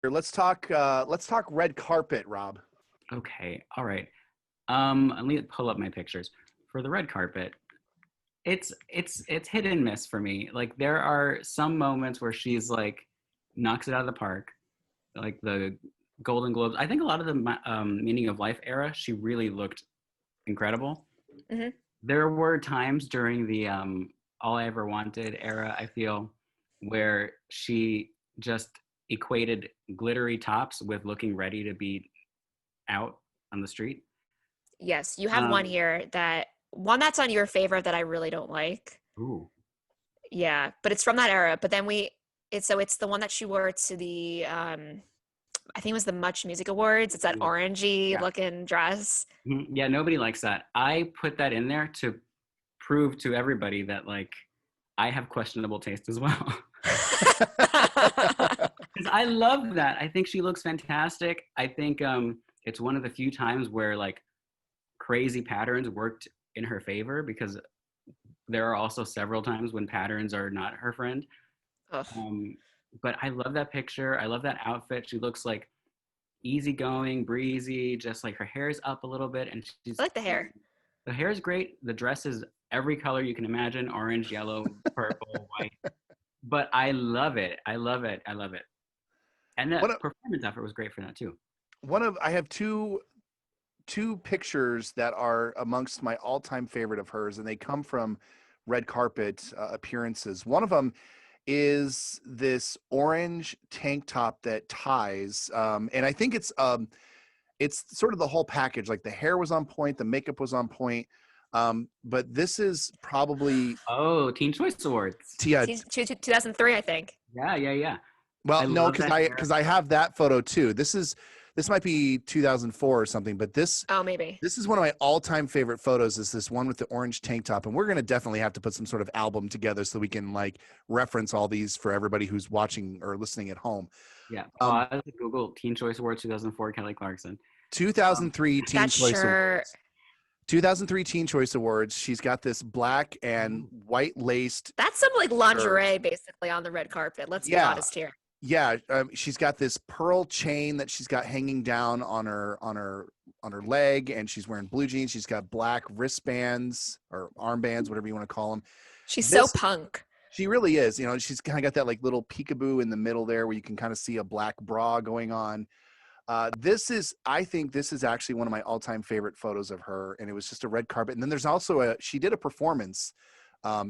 Let's talk red carpet, Rob. Okay, all right. Let me pull up my pictures for the red carpet. It's hit and miss for me. Like there are some moments where she's like knocks it out of the park, like the Golden Globes. I think a lot of the Meaning of Life era, she really looked incredible. Hmm. There were times during the All I Ever Wanted era, I feel, where she just equated glittery tops with looking ready to be out on the street. Yes, you have one Um, here one that's on your favorite that I really don't like. ooh, Yeah, but it's from that era. But then it's the one that she wore to the I think it was the Much Music Awards. It's that yeah, orangey yeah. looking dress. Yeah, nobody likes that. I put that in there to prove to everybody that like I have questionable taste as well. Because I love that. I think she looks fantastic. I think it's one of the few times where like crazy patterns worked in her favor because there are also several times when patterns are not her friend. Ugh. Um, but I love that picture. I love that outfit. She looks like easygoing, breezy, just like her hair is up a little bit, and I like the hair. the hair is great. The dress is every color you can imagine: orange, yellow, purple, white. But I love it. I love it. I love it. And One that of performance effort was great for that too. I have two pictures that are amongst my all-time favorite of hers, and they come from red carpet appearances. One of them is this orange tank top that ties, and I think it's sort of the whole package. Like the hair was on point, the makeup was on point, but this is probably Oh, Teen Choice Awards. yeah. 2003, I think. Yeah, yeah, yeah. I Well, no, love because that I hair. because I have that photo too. This might be 2004 or something, but Oh, maybe. this is one of my all-time favorite photos. Is this one with the orange tank top, and we're gonna definitely have to put some sort of album together so we can like reference all these for everybody who's watching or listening at home. Yeah, Um, pause. Google Teen Choice Awards 2004 Kelly Clarkson. Um, 2003 Teen That Choice sure. Awards. 2003 Teen Choice Awards. She's got this black and oh, white laced That's some like shirt. lingerie basically on the red carpet. Let's be Yeah, honest here. yeah. She's got this pearl chain that she's got hanging down on her leg, and she's wearing blue jeans. She's got black wristbands or armbands, whatever you want to call them. She's so This punk. She really is. You know, she's kind of got that like little peekaboo in the middle there, where you can kind of see a black bra going on. I think this is actually one of my all-time favorite photos of her, and it was just a red carpet. And then there's also she did a performance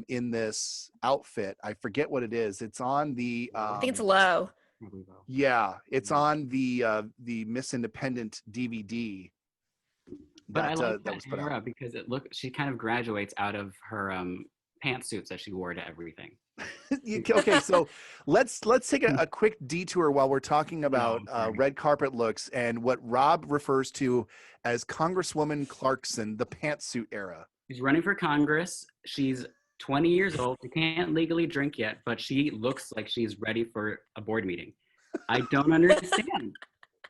in this outfit. I forget what it is. It's on the I think it's low. probably though. yeah, it's on the Miss Independent DVD But I like that that was put out. era because she kind of graduates out of her pantsuits that she wore to everything. Okay, so let's take a quick detour while we're talking No, about I'm sorry. red carpet looks and what Rob refers to as Congresswoman Clarkson, the pantsuit era. She's running for Congress. She's 20 years old. She can't legally drink yet, but she looks like she's ready for a board meeting. I don't understand.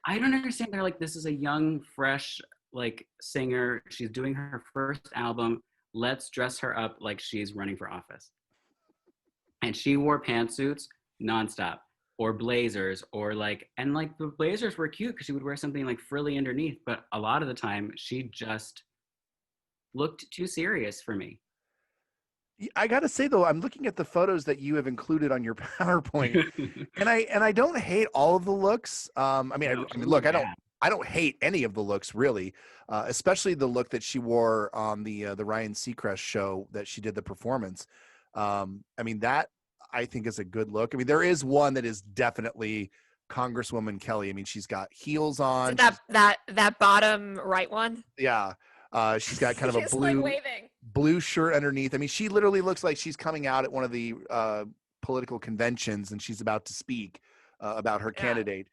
I don't understand. They're like, this is a young, fresh, like singer. She's doing her first album. Let's dress her up like she's running for office. And she wore pantsuits nonstop, or blazers, or like, and like the blazers were cute because she would wear something like frilly underneath. But a lot of the time, she just looked too serious for me. I got to say though, I'm looking at the photos that you have included on your PowerPoint, and I don't hate all of the looks. No, I she mean, looked look, bad. I don't hate any of the looks really, especially the look that she wore on the Ryan Seacrest show that she did the performance. I mean that I think is a good look. I mean, there is one that is definitely Congresswoman Kelly. I mean, she's got heels Is on. it that bottom right one? Yeah, she's got kind of a She's like waving. blue shirt underneath. I mean, she literally looks like she's coming out at one of the political conventions and she's about to speak about her Yeah. candidate.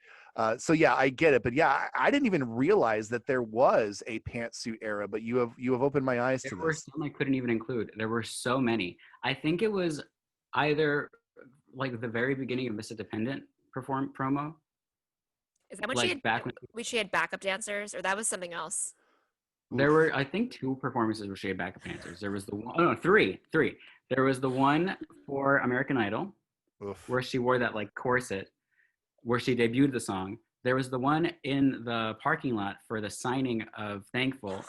So yeah, I get it, but yeah, I didn't even realize that there was a pantsuit era. But you have opened my eyes There to were this. some I couldn't even include. There were so many. I think it was either like the very beginning of Miss Independent perform promo, Is that when like back when she had backup dancers, or that was something else? there Oof. were, I think, two performances where she had backup dancers. There was the one, oh no, three. There was the one for American Idol Oof. where she wore that like corset, where she debuted the song. There was the one in the parking lot for the signing of Thankful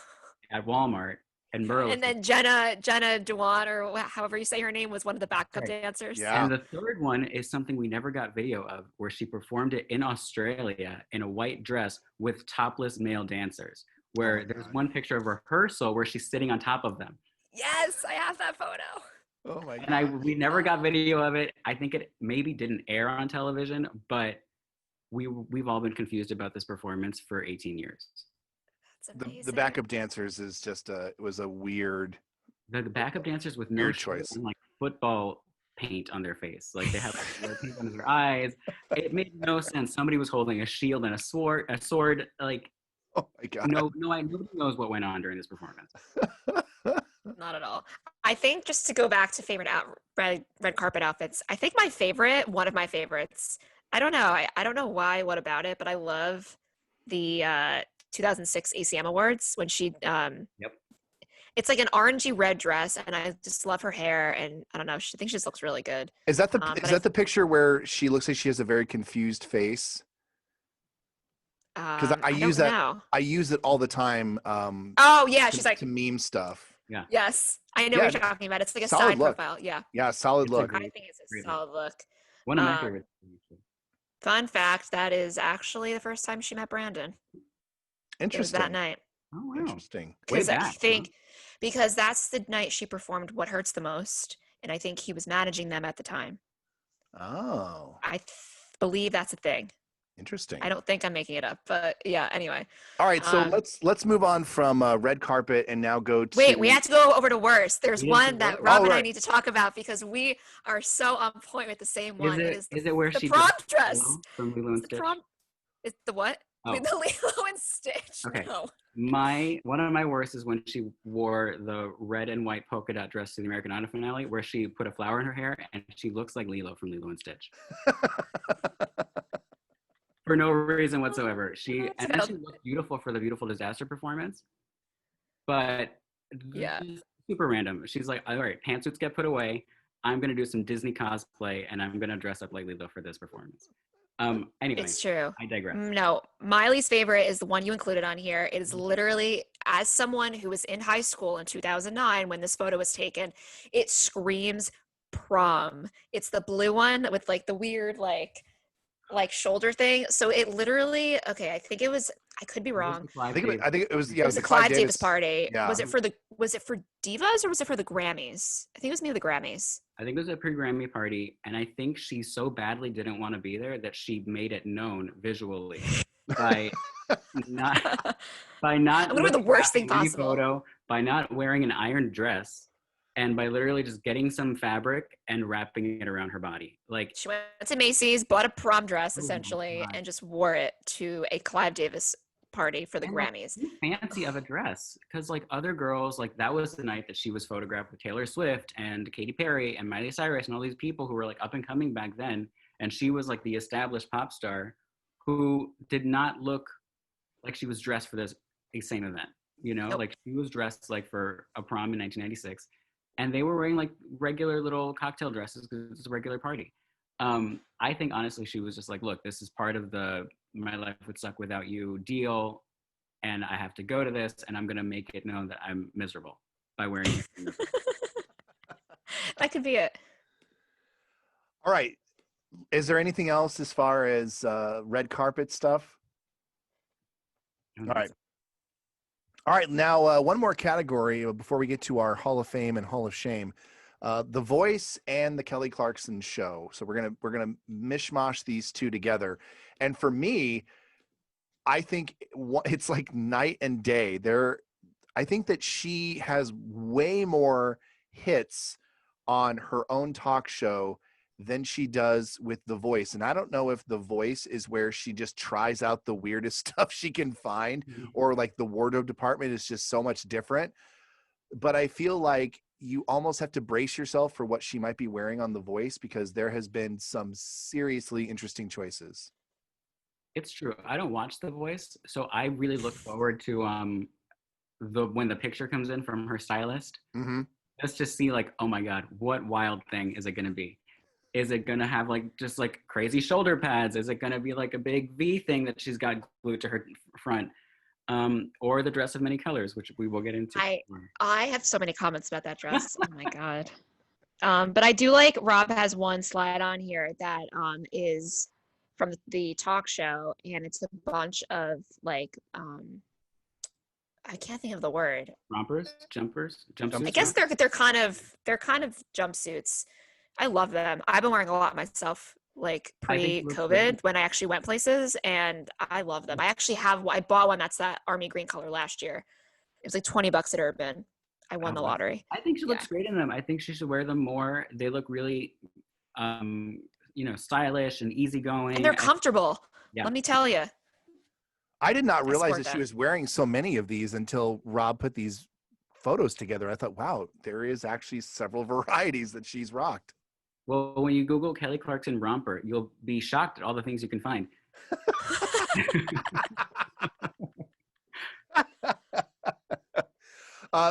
at Walmart in And Burleson. then Jenna Dewan, or however you say her name, was one of the backup Right. dancers. Yeah. And the third one is something we never got video of, where she performed it in Australia in a white dress with topless male dancers. Where there's God. one picture of rehearsal where she's sitting on top of them. Yes, I have that photo. Oh my God. And we never got video of it. I think it maybe didn't air on television, but we've all been confused about this performance for 18 years. That's amazing. The backup dancers is just it was a weird. The backup dancers with no Weird shirt choice. and like football paint on their face, like they have like, paint under their eyes. It made no sense. Somebody was holding a shield and a sword. Like Oh my God. nobody knows what went on during this performance. Not at all. I think, just to go back to favorite red carpet outfits, I think one of my favorites, I don't know. I don't know why, what about it, but I love the 2006 ACM Awards when she, Yep. It's like an orangey red dress, and I just love her hair, and I don't know, I think she just looks really good. Is that the But is that the picture where she looks like she has a very confused face? Because I use that. Know. I use it all the time. Oh yeah, she's like, to meme stuff. Yeah. yes, I know what you're talking about. It's like a Solid side look. profile. Yeah, Yeah, solid It's a look. great- I think it's a great solid look. One of my Um, favorites. Fun fact: that is actually the first time she met Brandon. It was Interesting. that night. Oh wow. Interesting. Way Because I back, think, because that's the night she performed "What Hurts the Most," and I think he was managing them at the time. Oh, I believe that's a thing. interesting. I don't think I'm making it up, but yeah. Anyway, All right, so um, let's move on from red carpet and now go to. wait, we have to go over to worst. There's We have to one that go- Rob and I right. need to talk about because we are so on point with the same one. Is it where the she prom dressed dress? Lilo from Lilo and It's the Stitch? prom. It's the what? Oh. With the Lilo and Stitch. Okay. No. One of my worst is when she wore the red and white polka dot dress to the American Idol finale, where she put a flower in her hair and she looks like Lilo from Lilo and Stitch for no reason whatsoever. She looked beautiful for the Beautiful Disaster performance, but Yeah. super random. She's like, all right, pantsuits get put away. I'm gonna do some Disney cosplay and I'm gonna dress up like Lilo for this performance. Anyway, It's true. I digress. No, my least favorite is the one you included on here. It is literally, as someone who was in high school in 2009 when this photo was taken, it screams prom. It's the blue one with like the weird like shoulder thing. So it literally, okay, I think it was, I could be wrong. I think it was It was the Clive Davis party. Yeah. Was it for Divas or was it for the Grammys? I think it was maybe the Grammys. I think it was a pre-Grammy party, and I think she so badly didn't want to be there that she made it known visually by not Literally the worst thing any possible. photo, by not wearing an ironed dress, and by literally just getting some fabric and wrapping it around her body. Like, She went to Macy's, bought a prom dress Oh my essentially, God. and just wore it to a Clive Davis party for the and, like, Grammys. too fancy of a dress, because like other girls, like that was the night that she was photographed with Taylor Swift and Katy Perry and Miley Cyrus and all these people who were like up and coming back then, and she was like the established pop star who did not look like she was dressed for this same event. You know, Nope. like she was dressed like for a prom in 1996, and they were wearing like regular little cocktail dresses because it's a regular party. I think honestly she was just like, look, this is part of the my life would suck without you deal, and I have to go to this, and I'm gonna make it known that I'm miserable by wearing it. That could be it. All right. Is there anything else as far as red carpet stuff? All right. All right. Now, one more category before we get to our Hall of Fame and Hall of Shame. The Voice and the Kelly Clarkson Show. So we're gonna mishmash these two together. And for me, I think it's like night and day. I think that she has way more hits on her own talk show than she does with The Voice. And I don't know if The Voice is where she just tries out the weirdest stuff she can find, or like the wardrobe department is just so much different. But I feel like you almost have to brace yourself for what she might be wearing on The Voice, because there has been some seriously interesting choices. It's true. I don't watch The Voice, so I really look forward to when the picture comes in from her stylist. Mm-hmm. Just to see like, oh my God, what wild thing is it going to be? Is it gonna have like just like crazy shoulder pads? Is it gonna be like a big V thing that she's got glued to her front? Or the dress of many colors, which we will get into. I have so many comments about that dress. Oh my god. But I do like Rob has one slide on here that is from the talk show, and it's a bunch of like I can't think of the word. Rompers, jumpers, jumpsuits. I guess they're kind of jumpsuits. I love them. I've been wearing a lot myself, like pre-COVID when I actually went places, and I love them. I bought one that's that army green color last year. It was like $20 at Urban. I won the lottery. I think she looks great in them. I think she should wear them more. They look really, stylish and easygoing. And they're comfortable. Let me tell you. I did not realize that she was wearing so many of these until Rob put these photos together. I thought, wow, there is actually several varieties that she's rocked. Well, when you Google Kelly Clarkson romper, you'll be shocked at all the things you can find.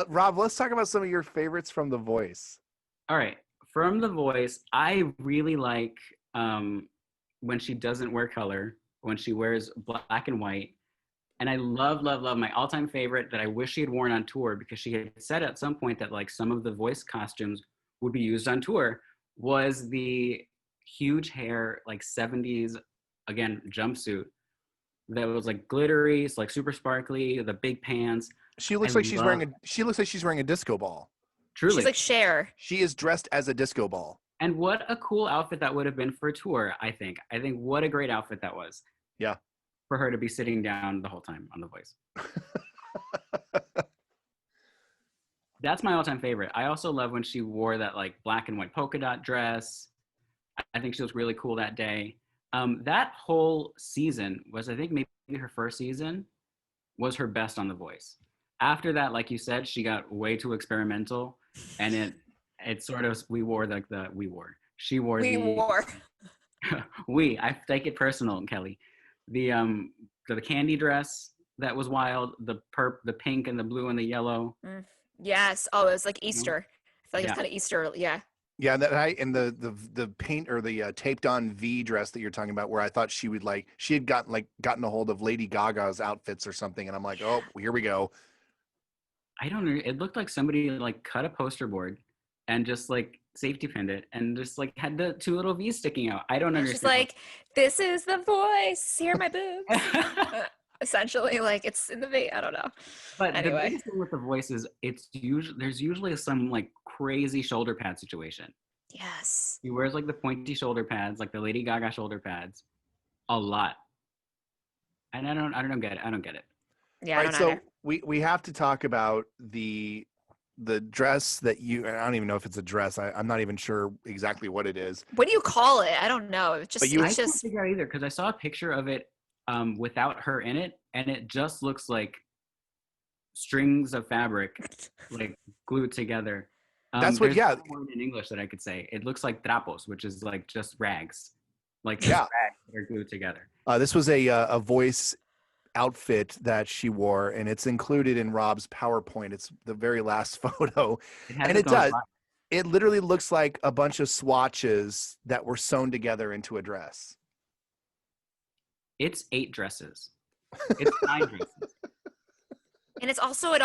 Rob, let's talk about some of your favorites from The Voice. All right. From The Voice, I really like when she doesn't wear color, when she wears black and white. And I love, love, love my all-time favorite that I wish she had worn on tour, because she had said at some point that like some of the Voice costumes would be used on tour, was the huge hair, like 70s, again, jumpsuit that was like glittery, it's like super sparkly, the big pants. She looks like she's wearing a disco ball. Truly. She's like Cher. She is dressed as a disco ball. And what a cool outfit that would have been for a tour, I think. I think what a great outfit that was. Yeah. For her to be sitting down the whole time on The Voice. That's my all-time favorite. I also love when she wore that like black and white polka dot dress. I think she was really cool that day. That whole season was, I think maybe her first season was her best on The Voice. After that, like you said, she got way too experimental, and it sort of, she wore the I take it personal, Kelly. The candy dress that was wild, the pink and the blue and the yellow. Yes. Oh, it was like Easter. I feel like it was kind of Easter. Yeah. Yeah, and the paint or the taped on V dress that you're talking about, where I thought she had gotten a hold of Lady Gaga's outfits or something, and I'm like, oh, here we go. I don't know. It looked like somebody like cut a poster board and just like safety pinned it and just like had the two little V's sticking out. I don't understand. She's like, this is The Voice. Here are my boobs. Essentially, like it's in the V. I don't know. But anyway, the biggest thing with The Voice is there's usually some like crazy shoulder pad situation. Yes. He wears like the pointy shoulder pads, like the Lady Gaga shoulder pads, a lot. And I don't get it. Yeah. Right, so we have to talk about the dress that I don't even know if it's a dress. I'm not even sure exactly what it is. What do you call it? I don't know. I can't figure out either, because I saw a picture of it without her in it, and it just looks like strings of fabric like glued together. That's what, no word in English that I could say. It looks like trapos, which is like just rags, rags that are glued together. This was a Voice outfit that she wore, and it's included in Rob's PowerPoint. It's the very last photo, and it literally looks like a bunch of swatches that were sewn together into a dress. It's 8 dresses. It's 9 dresses. And it also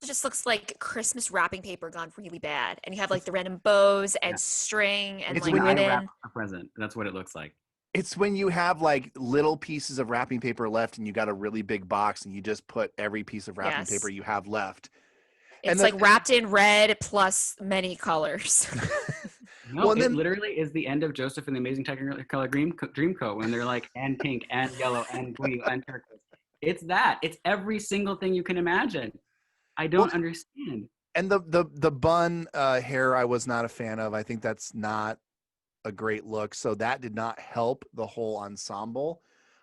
just looks like Christmas wrapping paper gone really bad, and you have like the random bows and string and it's like when ribbon. I wrap a present. That's what it looks like. It's when you have like little pieces of wrapping paper left, and you got a really big box, and you just put every piece of wrapping paper you have left. It's like wrapped in red plus many colors. No, it literally is the end of Joseph and the Amazing Technicolor Dreamcoat, when they're like, and pink and yellow and blue and turquoise. It's that. It's every single thing you can imagine. I don't understand. And the bun hair, I was not a fan of. I think that's not a great look. So that did not help the whole ensemble.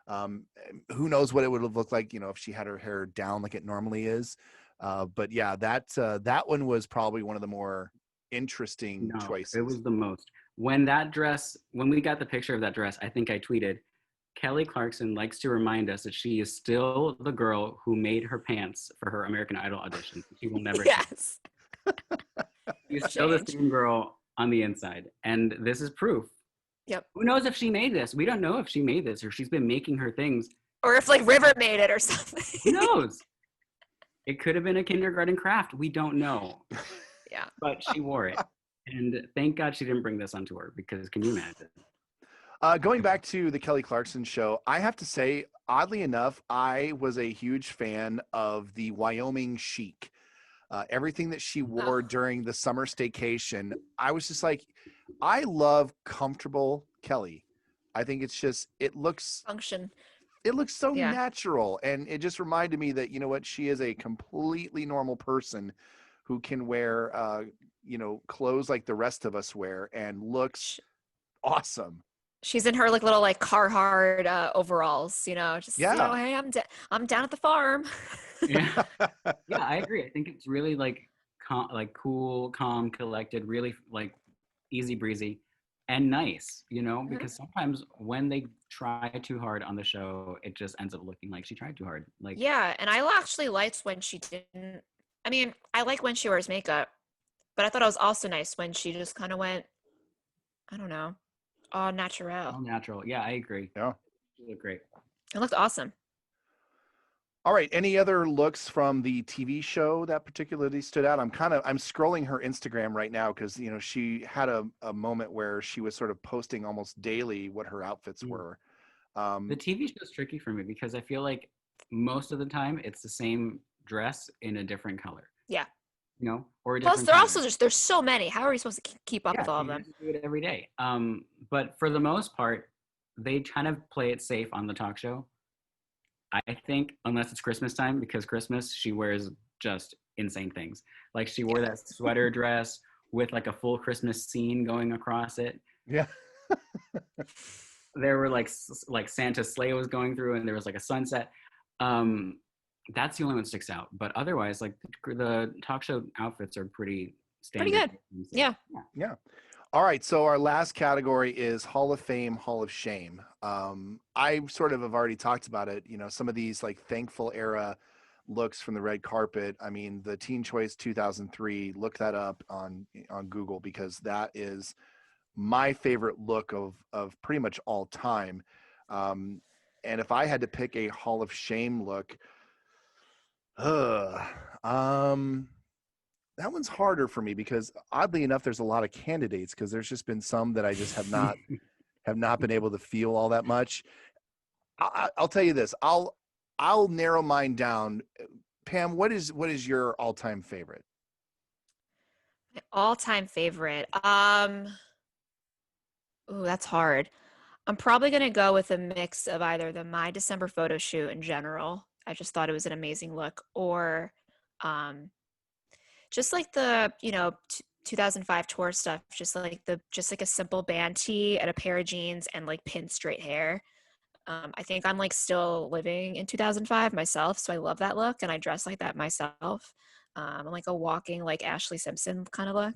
Who knows what it would have looked like, if she had her hair down like it normally is. But yeah, that one was probably one of the more interesting choices. It was the most. When we got the picture of that dress, I think I tweeted, Kelly Clarkson likes to remind us that she is still the girl who made her pants for her American Idol audition. She will never. Yes. She's still the same girl on the inside. And this is proof. Yep. Who knows if she made this? We don't know if she made this or she's been making her things. Or if like River made it or something. Who knows? It could have been a kindergarten craft. We don't know. Yeah. But she wore it. And thank God she didn't bring this on tour because can you imagine? Going back to the Kelly Clarkson show, I have to say, oddly enough, I was a huge fan of the Wyoming chic. Everything that she wore during the summer staycation, I was just like, I love comfortable Kelly. I think it's just, it looks Function. so Yeah. natural. And it just reminded me that, you know what, she is a completely normal person who can wear, clothes like the rest of us wear and looks awesome. She's in her like little like Carhartt overalls, just Yeah. hey, I'm down at the farm. Yeah. Yeah, I agree. I think it's really like cool, calm, collected, really like easy breezy and nice, because sometimes when they try too hard on the show, it just ends up looking like she tried too hard. Like Yeah, and I actually liked when she didn't. I mean, I like when she wears makeup, but I thought it was also nice when she just kind of went, I don't know, all natural. all natural. Yeah, I agree. Yeah. She looked great. It looked awesome. All right. Any other looks from the TV show that particularly stood out? I'm scrolling her Instagram right now because, she had a moment where she was sort of posting almost daily what her outfits were. The TV show is tricky for me because I feel like most of the time it's the same dress in a different color. Yeah. Or a Plus, different they're pattern. also there's so many. How are you supposed to keep up with all of them? You do it every day. But for the most part, they kind of play it safe on the talk show. I think, unless it's Christmas time, because Christmas, she wears just insane things. Like she wore that sweater dress with like a full Christmas scene going across it. Yeah. There were like Santa's sleigh was going through and there was like a sunset. That's the only one that sticks out. But otherwise, like the talk show outfits are pretty standard. Pretty good. Yeah. All right, so our last category is Hall of Fame, Hall of Shame. I sort of have already talked about it. Some of these like thankful era looks from the red carpet. I mean, the Teen Choice 2003. Look that up on Google because that is my favorite look of pretty much all time. And if I had to pick a Hall of Shame look, that one's harder for me because oddly enough, there's a lot of candidates because there's just been some that I just have not been able to feel all that much. I'll tell you this. I'll narrow mine down. Pam, what is your all-time favorite? My all-time favorite. Ooh, that's hard. I'm probably gonna go with a mix of either the My December photo shoot in general. I just thought it was an amazing look, or just like the 2005 tour stuff, just like a simple band tee and a pair of jeans and like pinned straight hair. I think I'm like still living in 2005 myself, so I love that look and I dress like that myself. I'm like a walking like Ashley Simpson kind of look.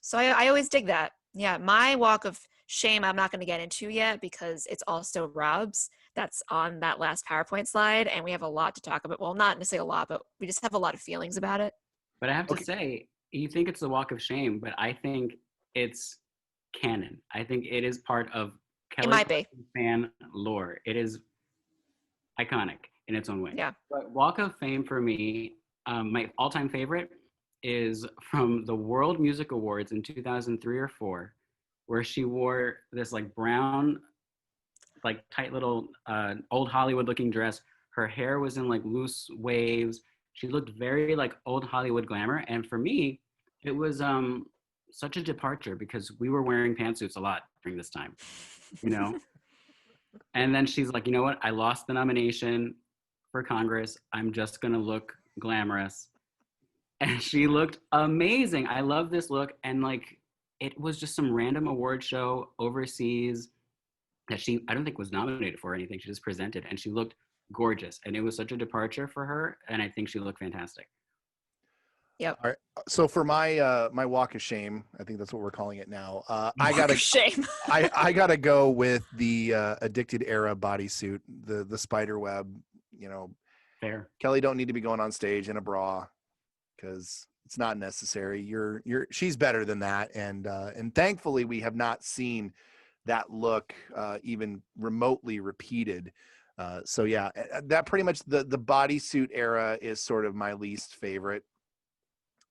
So I always dig that. Yeah, my walk of shame I'm not going to get into yet because it's also Rob's. That's on that last PowerPoint slide, and we have a lot to talk about. Well, not necessarily a lot, but we just have a lot of feelings about it. But I have to say, you think it's the walk of shame, but I think it's canon. I think it is part of Kelly Clarkson fan lore. It is iconic in its own way. Yeah. But Walk of Fame for me, my all-time favorite is from the World Music Awards in 2003 or 4, where she wore this like brown, like tight little old Hollywood looking dress. Her hair was in like loose waves. She looked very like old Hollywood glamour. And for me, it was such a departure because we were wearing pantsuits a lot during this time, And then she's like, you know what? I lost the nomination for Congress. I'm just going to look glamorous. And she looked amazing. I love this look. And like, it was just some random award show overseas that I don't think was nominated for anything. She just presented and she looked gorgeous. And it was such a departure for her. And I think she looked fantastic. Yep. All right. So for my my walk of shame, I think that's what we're calling it now. I gotta shame. I gotta go with the Addicted Era bodysuit, the spider web. Fair. Kelly don't need to be going on stage in a bra because it's not necessary. She's better than that, and thankfully we have not seen that look even remotely repeated. So yeah, that pretty much the bodysuit era is sort of my least favorite.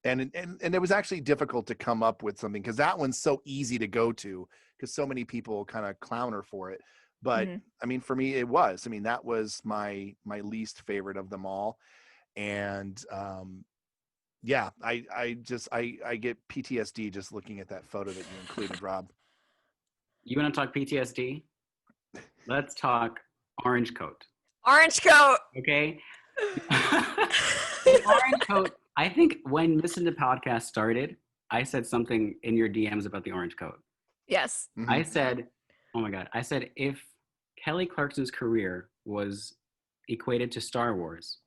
And it was actually difficult to come up with something because that one's so easy to go to because so many people kind of clown her for it. But I mean, for me, it was. I mean, that was my least favorite of them all. And yeah, I get PTSD just looking at that photo that you included, Rob. You want to talk PTSD? Let's talk orange coat. Orange coat. Okay. The orange coat. I think when Miss Indepodcast started, I said something in your DMs about the orange coat. Yes. I said, oh my God. I said, if Kelly Clarkson's career was equated to Star Wars,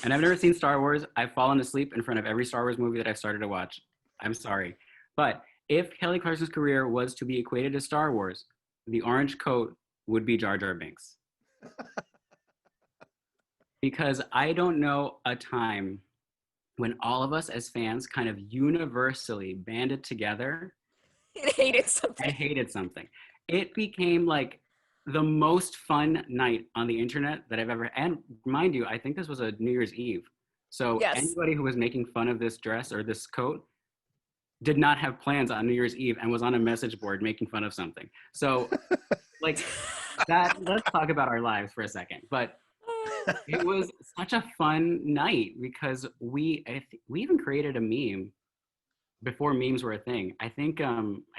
and I've never seen Star Wars. I've fallen asleep in front of every Star Wars movie that I've started to watch. I'm sorry. But if Kelly Clarkson's career was to be equated to Star Wars, the orange coat would be Jar Jar Binks. Because I don't know a time when all of us as fans kind of universally banded together and hated something. It became like the most fun night on the internet that I've ever, and mind you, I think this was a New Year's Eve. So anybody who was making fun of this dress or this coat did not have plans on New Year's Eve and was on a message board making fun of something. So like that, let's talk about our lives for a second. But it was such a fun night because we even created a meme before memes were a thing. I think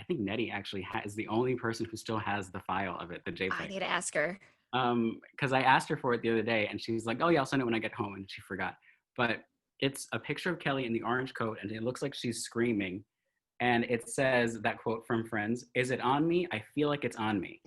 Nettie actually is the only person who still has the file of it, the JPEG. I need to ask her. Because I asked her for it the other day, and she's like, "Oh yeah, I'll send it when I get home," and she forgot. But it's a picture of Kelly in the orange coat, and it looks like she's screaming, and it says that quote from Friends: "Is it on me? I feel like it's on me."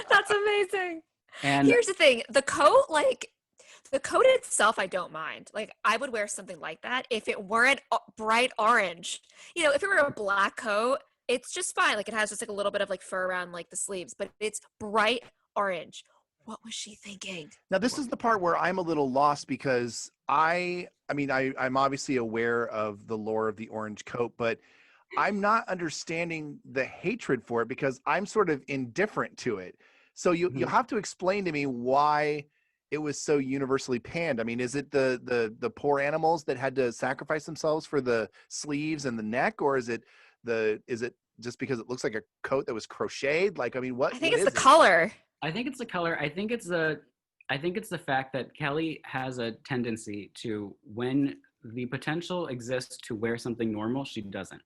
That's amazing. And here's the thing: the coat itself, I don't mind. Like, I would wear something like that if it weren't bright orange. You know, if it were a black coat, it's just fine. Like, it has just like a little bit of like fur around like the sleeves, but it's bright orange. What was she thinking? Now, this is the part where I'm a little lost because I'm obviously aware of the lore of the orange coat, but I'm not understanding the hatred for it because I'm sort of indifferent to it. So you'll have to explain to me why it was so universally panned. I mean, is it the poor animals that had to sacrifice themselves for the sleeves and the neck, or is it just because it looks like a coat that was crocheted? Like, I mean, I think it's the color. I think it's the color. I think it's the fact that Kelly has a tendency to, when the potential exists to wear something normal, she doesn't.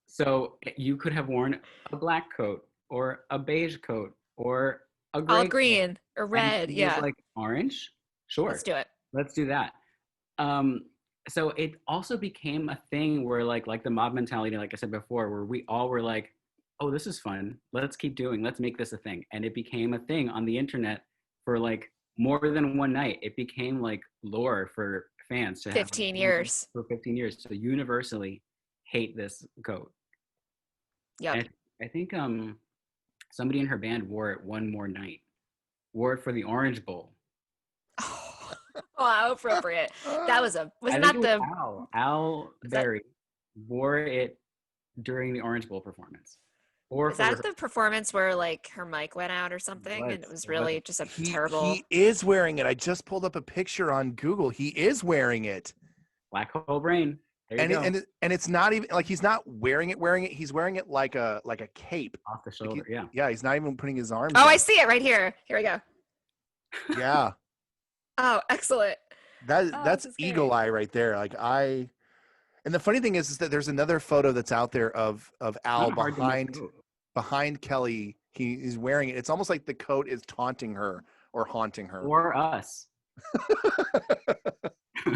So you could have worn a black coat or a beige coat or a gray all green or red. Yeah. Like orange. Sure. Let's do it. Let's do that. So it also became a thing where like the mob mentality, like I said before, where we all were like, oh, this is fun. Let's keep doing, let's make this a thing. And it became a thing on the internet for like more than one night. It became like lore for fans to 15 years. For 15 years to universally hate this coat. Yeah. I think somebody in her band wore it one more night. Wore it for the Orange Bowl. Oh, how appropriate. That was Al Berry wore it during the Orange Bowl performance. Or is that the performance where like her mic went out or something? And it was really just a terrible. He is wearing it. I just pulled up a picture on Google. He is wearing it. Black hole brain. And it's not even like he's not wearing it. He's wearing it like a cape off the shoulder. Like yeah. He's not even putting his arms. Oh, I see it right here. Here we go. Yeah. Oh, excellent. That's eagle eye right there. Like and the funny thing is that there's another photo that's out there of Al behind Kelly. He's wearing it. It's almost like the coat is taunting her or haunting her. Or us.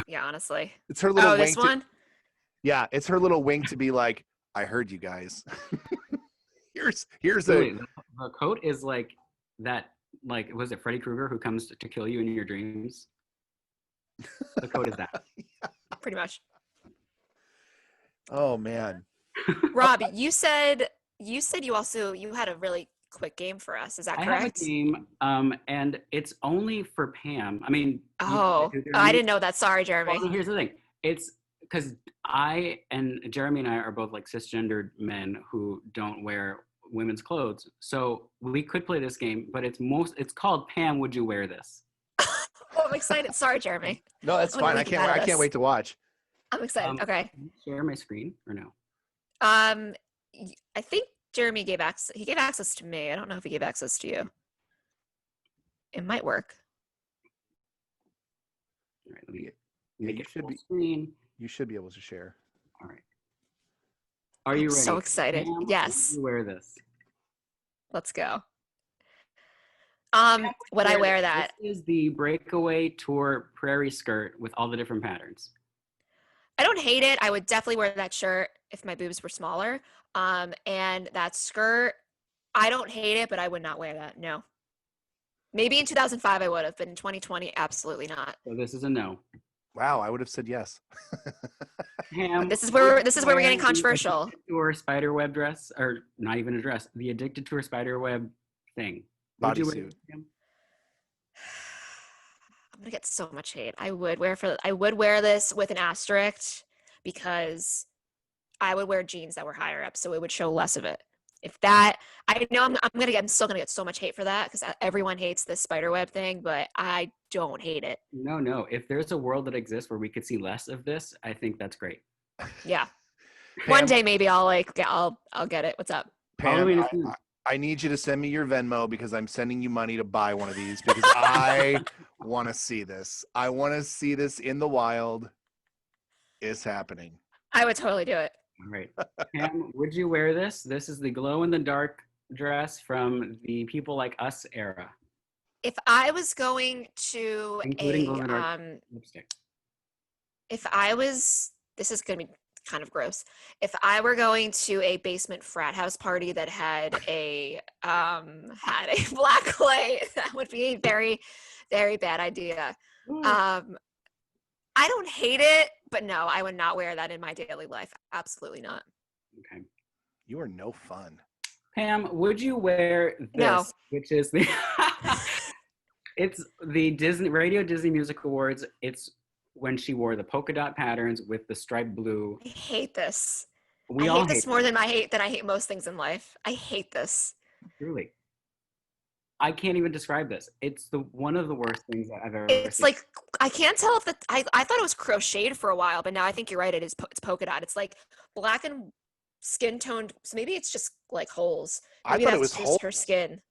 Yeah, honestly. It's her little wink. This one? Yeah, it's her little wink to be like, I heard you guys. here's really, the coat is like that. Like, was it Freddy Krueger who comes to kill you in your dreams? The coat is that. Yeah. Pretty much. Oh man. Rob, you said you had a really quick game for us. Is that correct? I have a game, and it's only for Pam. I mean, I didn't know that. Sorry, Jeremy. Well, here's the thing. It's because I and Jeremy and I are both like cisgendered men who don't wear women's clothes. So we could play this game, but it's called Pam, Would You Wear This? Oh, I'm excited. Sorry, Jeremy. No, that's I'm gonna fine. make you mad at I can't us. wait to watch. I'm excited. Okay. Can you share my screen or no? I think Jeremy gave access. He gave access to me. I don't know if he gave access to you. It might work. All right, let me make you it should full be- screen. You should be able to share. All right. Are you I'm ready? so excited. Pam, Yes. would you wear this? Let's go. Pam, Would I wear this? that? This is the Breakaway Tour prairie skirt with all the different patterns. I don't hate it. I would definitely wear that shirt if my boobs were smaller. And that skirt, I don't hate it, but I would not wear that. No. Maybe in 2005 I would have, but in 2020, absolutely not. So this is a no. Wow, I would have said yes. Pam, This is where we're getting the controversial. Addicted to her spiderweb dress, or not even a dress, the Addicted to her spiderweb thing. Would you wear Bodysuit. this, Pam? I'm gonna get so much hate. I would wear this with an asterisk because I would wear jeans that were higher up, so it would show less of it. If that, I know I'm still gonna get so much hate for that because everyone hates this spiderweb thing, but I don't hate it. No. If there's a world that exists where we could see less of this, I think that's great. Yeah. Pam, One day maybe I'll get it. What's up? Halloween Pam, is soon. I need you to send me your Venmo because I'm sending you money to buy one of these because I want to see this. I want to see this in the wild. It's happening. I would totally do it. All right. Pam, would you wear this? This is the glow-in-the-dark dress from the People Like Us era, If I was going to including glow-in-the-dark lipstick. this is going to be kind of gross. If I were going to a basement frat house party that had a black light, that would be a very, very bad idea. I don't hate it, but no, I would not wear that in my daily life. Absolutely not. Okay. You are no fun. Pam, would you wear this? No. Which is the it's the Radio Disney Music Awards. It's when she wore the polka dot patterns with the striped blue. I hate this. We I all hate this more it. than I hate most things in life. I hate this. Truly. I can't even describe this. It's one of the worst things that I've ever It's seen. like I can't tell if I thought it was crocheted for a while, but now I think you're right. It's polka dot. It's like black and skin toned. So maybe it's just like holes. Maybe I thought it that's was just whole. her skin.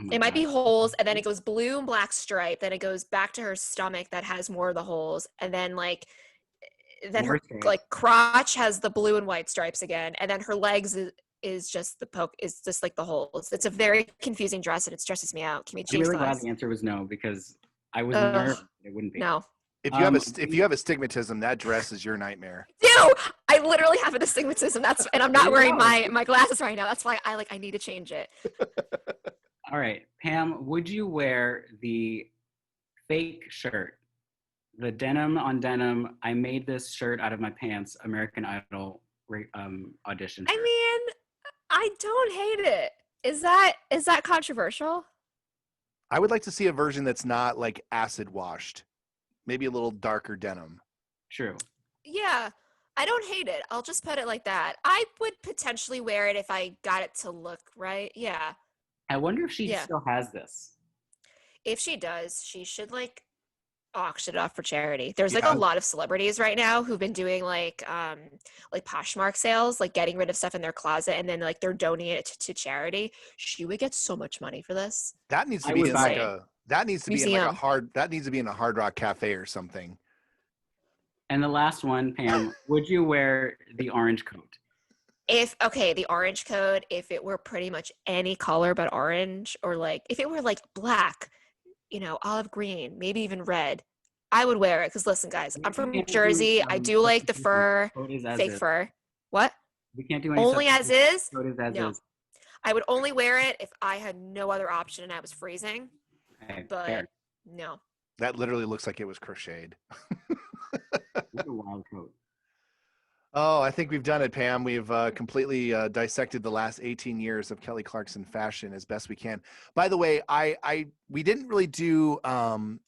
Oh my It might be God. holes, and then it goes blue and black stripe. Then it goes back to her stomach that has more of the holes, and then then More her stripes. crotch has the blue and white stripes again, and then her legs is just like the holes. It's a very confusing dress, and it stresses me out. Can we I'm change really glad class? the answer was no, because I was Ugh. nervous it wouldn't be. No. If you have a stigmatism, that dress is your nightmare. No, I literally have an astigmatism. And I'm not You wearing know. my glasses right now. That's why I need to change it. All right, Pam, would you wear the fake shirt, the denim on denim? I made this shirt out of my pants, American Idol audition shirt. I mean, I don't hate it. Is that controversial? I would like to see a version that's not like acid washed. Maybe a little darker denim. True. Yeah, I don't hate it. I'll just put it like that. I would potentially wear it if I got it to look right. Yeah. I wonder if she Yeah. still has this. If she does, she should auction it off for charity. There's Yeah. a lot of celebrities right now who've been doing like Poshmark sales, like getting rid of stuff in their closet and then they're donating it to charity. She would get so much money for this. That needs to I be would in buy like it. that needs to be in like Museum. that needs to be in a Hard Rock Cafe or something. And the last one, Pam, would you wear the orange coat? The orange coat, if it were pretty much any color but orange, or if it were black, olive green, maybe even red, I would wear it. Because listen, guys, I'm from We can't do, Jersey. I do like the fur, Coat is as fake is. fur. What? We can't do any Only as substitutes. is? Coat is as No. is. I would only wear it if I had no other option and I was freezing. Okay, But fair. no. That literally looks like it was crocheted. What a wild coat. Oh, I think we've done it, Pam. We've completely dissected the last 18 years of Kelly Clarkson fashion as best we can. By the way, we didn't really do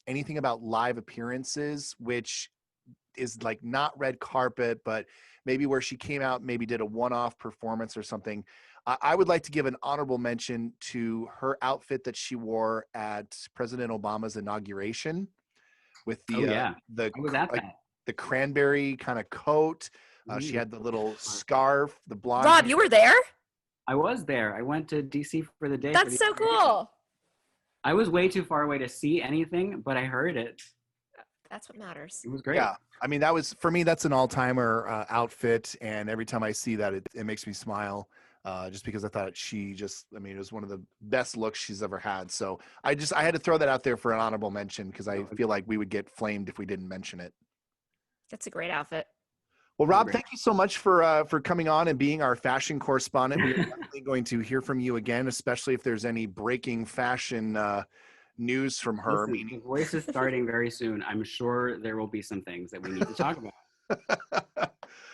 anything about live appearances, which is like not red carpet, but maybe where she came out, maybe did a one-off performance or something. I would like to give an honorable mention to her outfit that she wore at President Obama's inauguration with Oh yeah, the I was at like that. the cranberry kind of coat. She Ooh. had the little scarf, the blonde Rob, hair. you were there? I was there. I went to DC for the day. For That's the so inauguration. cool. I was way too far away to see anything, but I heard it. That's what matters. It was great. Yeah, I mean that was for me. That's an all-timer outfit, and every time I see that, it makes me smile. Just because I thought I mean, it was one of the best looks she's ever had. So I had to throw that out there for an honorable mention because I feel like we would get flamed if we didn't mention it. That's a great outfit. Well, Rob, Great. thank you so much for coming on and being our fashion correspondent. We are definitely going to hear from you again, especially if there's any breaking fashion news from her. Listen, the voice is starting very soon. I'm sure there will be some things that we need to talk about.